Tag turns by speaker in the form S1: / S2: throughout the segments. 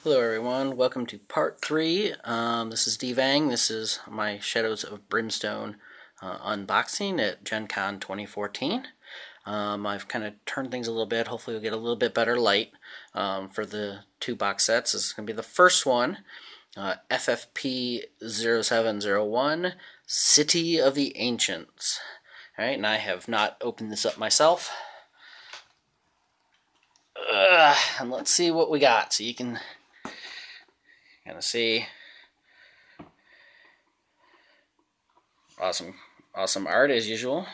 S1: Hello everyone, welcome to part 3. This is Devang. This is my Shadows of Brimstone unboxing at GenCon 2014. I've kind of turned things a little bit. Hopefully we'll get a little bit better light for the two box sets. This is going to be the first one, FFP 0701, City of the Ancients. Alright, and I have not opened this up myself. And let's see what we got, so you can kind of see. Awesome art as usual.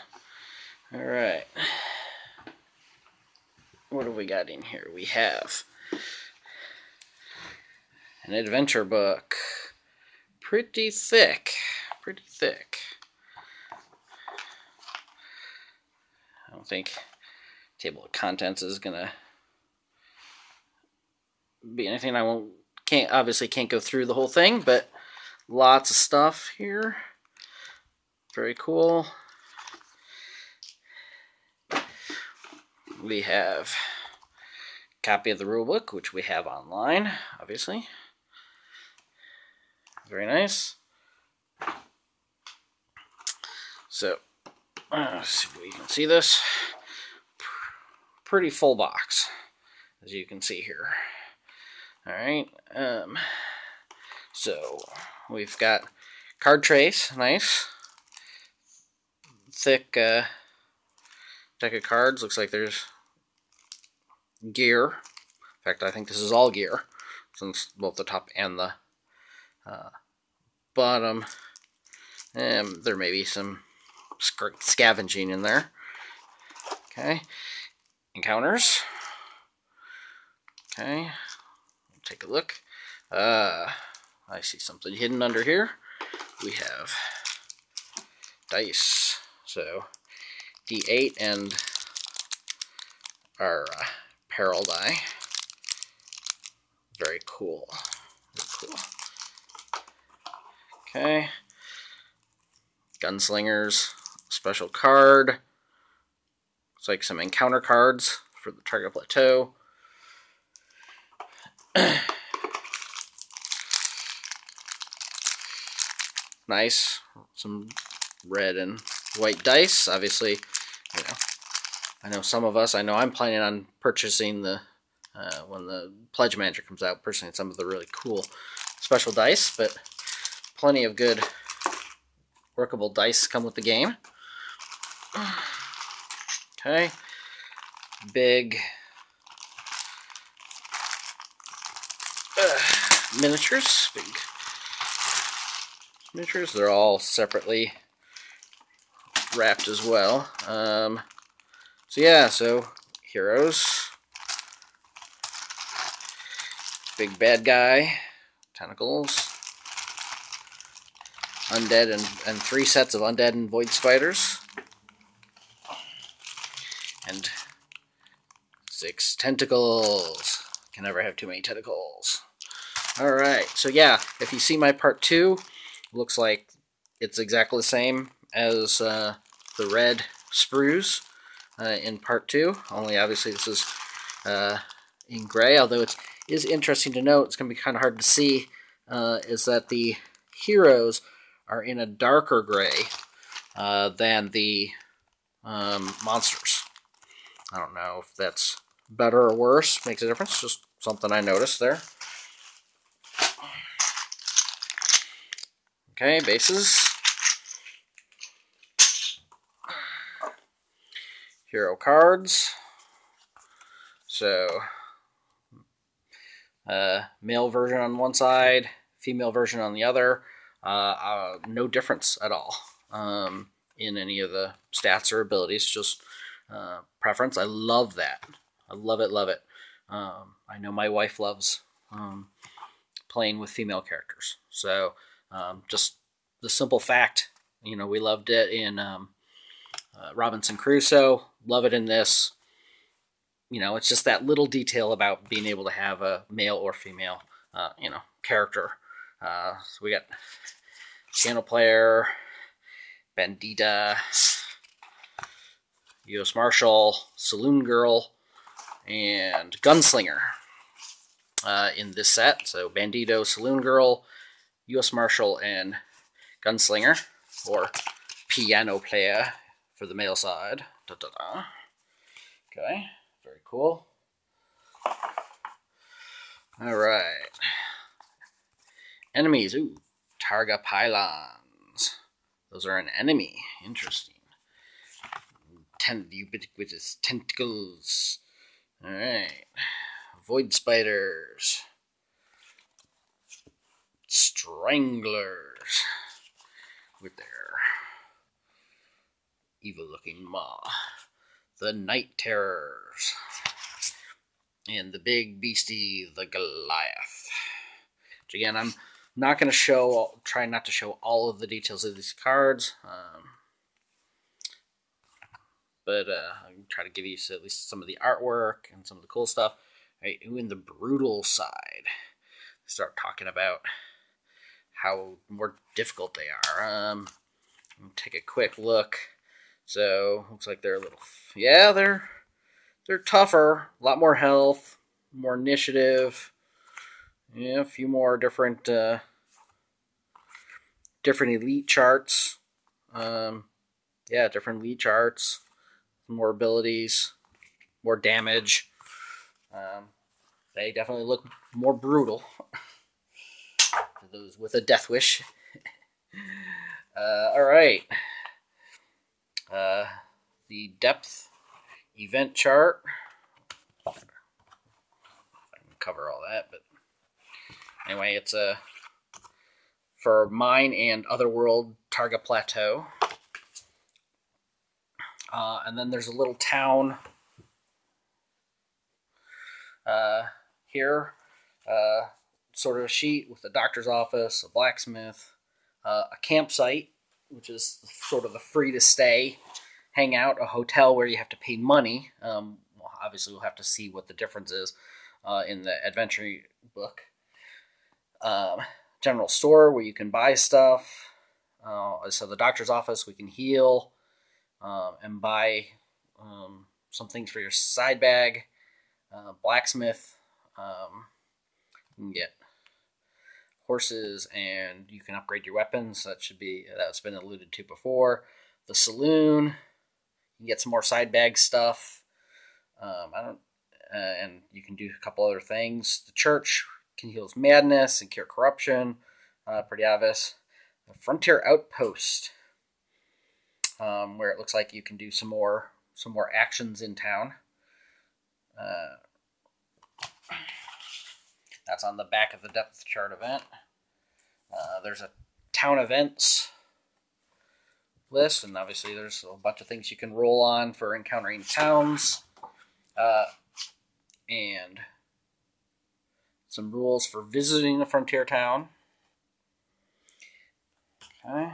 S1: All right, what have we got in here? We have an adventure book, pretty thick. I don't think table of contents is gonna be anything. Obviously can't go through the whole thing, but lots of stuff here. Very cool. We have a copy of the rulebook, which we have online, obviously. Very nice. So, let's see if we can see this. Pretty full box, as you can see here. Alright, so we've got card trays, nice. Thick deck of cards. Looks like there's gear. In fact, I think this is all gear, since both the top and the bottom. And there may be some scavenging in there. Okay, encounters. Okay. Take a look. I see something hidden under here. We have dice. So D8 and our peril die. Very cool. Okay. Gunslingers. Special card. Looks like some encounter cards for the target plateau. Nice. Some red and white dice. Obviously, you know, I know some of us, I know I'm planning on purchasing the, when the Pledge Manager comes out, purchasing some of the really cool special dice, but plenty of good workable dice come with the game. Okay. Big miniatures. Big miniatures. They're all separately wrapped as well. So yeah, so heroes. Big bad guy. Tentacles. Undead and 3 sets of undead and void spiders. And 6 tentacles. Can never have too many tentacles. Alright, so yeah, if you see my part 2, looks like it's exactly the same as the red sprues in part 2, only obviously this is in gray, although it is interesting to note, it's going to be kind of hard to see, is that the heroes are in a darker gray than the monsters. I don't know if that's better or worse, makes a difference, just something I noticed there. Okay, bases. Hero cards. So, male version on one side, female version on the other. No difference at all in any of the stats or abilities, just preference. I love that. I love it. I know my wife loves playing with female characters. So, just the simple fact, you know, we loved it in Robinson Crusoe, love it in this. You know, it's just that little detail about being able to have a male or female, you know, character. So we got piano player, bandita, U.S. Marshal, saloon girl, and gunslinger. in this set. So Bandito, Saloon Girl, U.S. Marshal, and Gunslinger, or Piano Player for the male side. Da, da, da. Okay, very cool. All right. Enemies. Ooh, Targa Pylons. Those are an enemy. Interesting. Ubiquitous tentacles. All right. Void spiders. Stranglers. With their evil-looking maw. The Night Terrors. And the big beastie, the Goliath. Which again, I'm not going to show, try not to show all of the details of these cards. But I can try to give you at least some of the artwork and some of the cool stuff. Right, in the brutal side, start talking about how more difficult they are. Take a quick look. So looks like they're a little, yeah, they're tougher, a lot more health, more initiative. Yeah, a few more different elite charts. Different elite charts. More abilities, more damage. They definitely look more brutal for those with a death wish. All right. The depth event chart. I can cover all that, but anyway, it's for Mine and Otherworld Targa Plateau. And then there's a little town here, sort of a sheet with a doctor's office, a blacksmith, a campsite, which is sort of the free to stay, hang out, a hotel where you have to pay money. Obviously, we'll have to see what the difference is in the adventure book. General store where you can buy stuff. So the doctor's office, we can heal. And buy some things for your side bag. Blacksmith, you can get horses and you can upgrade your weapons. That's been alluded to before. The saloon, you can get some more side bag stuff. And you can do a couple other things. The church can heal madness and cure corruption. Pretty obvious. The Frontier Outpost. Where it looks like you can do some more actions in town. That's on the back of the depth chart event. There's a town events list, and obviously there's a bunch of things you can roll on for encountering towns. And some rules for visiting a frontier town. Okay.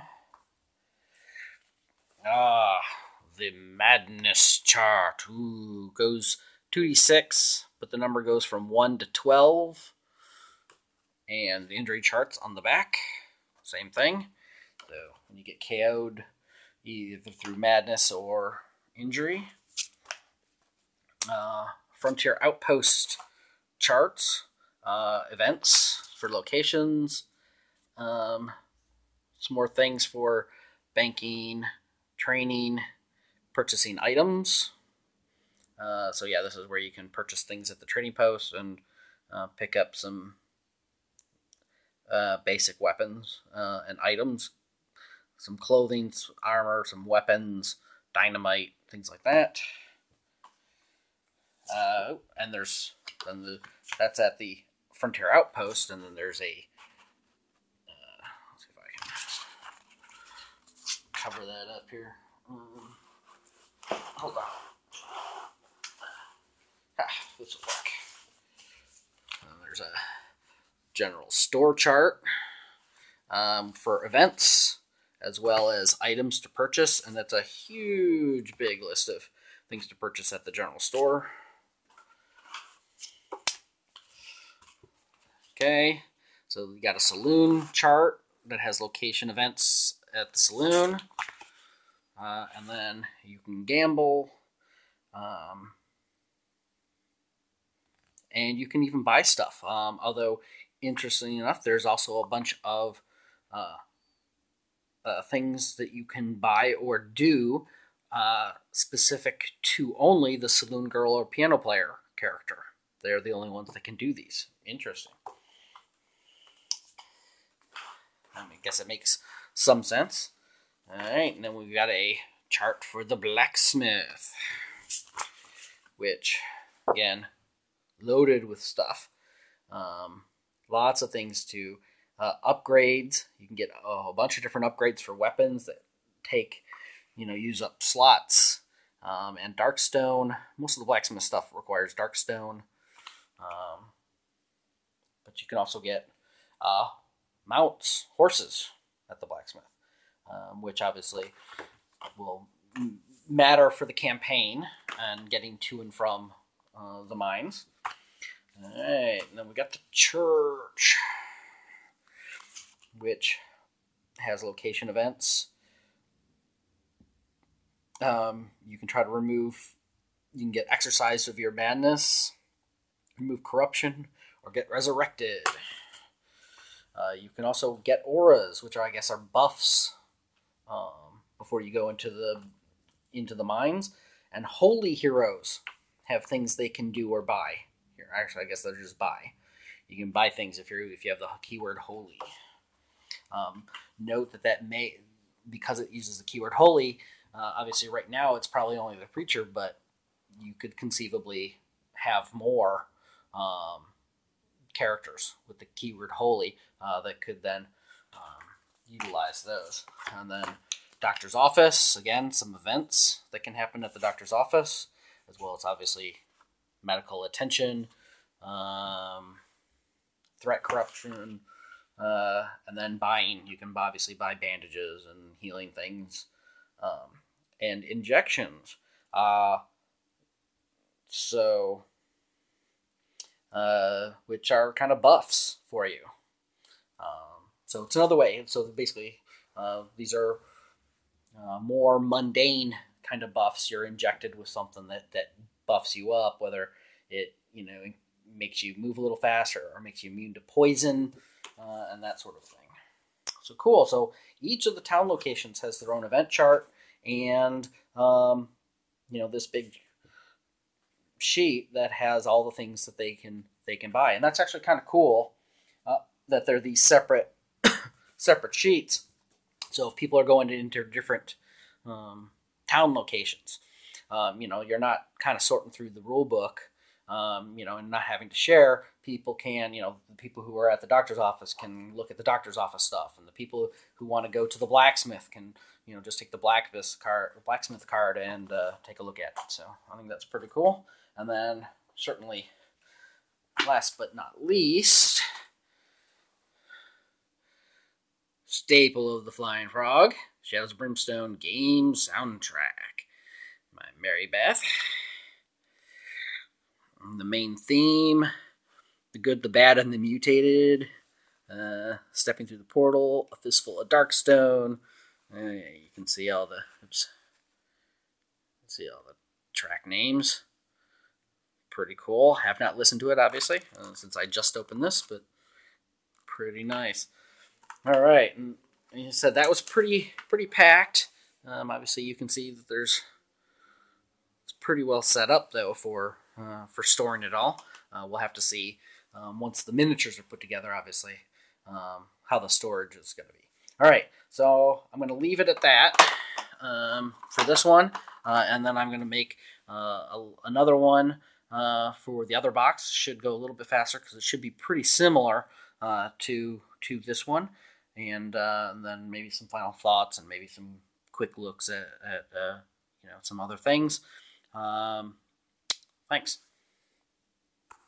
S1: The madness chart. Ooh, goes 2d6, but the number goes from 1 to 12. And the injury chart's on the back. Same thing. So when you get KO'd, either through madness or injury. Frontier Outpost charts. Events for locations. Some more things for banking, training, purchasing items. So yeah, this is where you can purchase things at the trading post and pick up some basic weapons and items. Some clothing, some armor, some weapons, dynamite, things like that. And that's at the Frontier Outpost, and then there's a let's see if I can cover that up here. Hold on. This will work. There's a general store chart for events, as well as items to purchase, and that's a huge, big list of things to purchase at the general store. Okay, so we got a saloon chart that has location events at the saloon, and then you can gamble, and you can even buy stuff. Although, interestingly enough, there's also a bunch of things that you can buy or do specific to only the saloon girl or piano player character. They're the only ones that can do these. Interesting. I guess it makes some sense. All right, and then we've got a chart for the blacksmith, which, again, loaded with stuff. Lots of things to upgrades. You can get a bunch of different upgrades for weapons that use up slots, and darkstone. Most of the blacksmith stuff requires darkstone. But you can also get mounts, horses at the blacksmith, which obviously will matter for the campaign and getting to and from the mines. All right, and then we got the church, which has location events. You can try to you can get exercised of your madness, remove corruption, or get resurrected. You can also get auras, which I guess are buffs before you go into the mines. And holy heroes have things they can do or buy. Here, actually, I guess they're just buy. You can buy things if you have the keyword holy. Note that because it uses the keyword holy, obviously right now it's probably only the preacher, but you could conceivably have more characters with the keyword holy that could then utilize those. And then doctor's office, again, some events that can happen at the doctor's office, as well as obviously medical attention, threat corruption, and then buying. You can obviously buy bandages and healing things, and injections. Which are kind of buffs for you. So it's another way. So basically, these are more mundane kind of buffs. You're injected with something that buffs you up, whether it makes you move a little faster or makes you immune to poison, and that sort of thing. So cool. So each of the town locations has their own event chart, and this big sheet that has all the things that they can buy, and that's actually kind of cool that they're these separate sheets. So if people are going into different town locations, you're not kind of sorting through the rule book, and not having to share. People can, the people who are at the doctor's office can look at the doctor's office stuff, and the people who want to go to the blacksmith can, just take the blacksmith card and take a look at it. So I think that's pretty cool. And then certainly, last but not least, staple of the Flying Frog, Shadows of Brimstone game soundtrack by Mary Beth. The main theme, the good, the bad, and the mutated. Stepping through the portal, a fistful of darkstone. You can see all the track names. Pretty cool. Have not listened to it, obviously, since I just opened this, but pretty nice. All right, and like I said, that was pretty packed. Obviously, you can see that it's pretty well set up though for storing it all. We'll have to see once the miniatures are put together, obviously, how the storage is going to be. All right, so I'm going to leave it at that for this one, and then I'm going to make another one for the other box. Should go a little bit faster because it should be pretty similar to this one, and then maybe some final thoughts and maybe some quick looks at some other things. Thanks.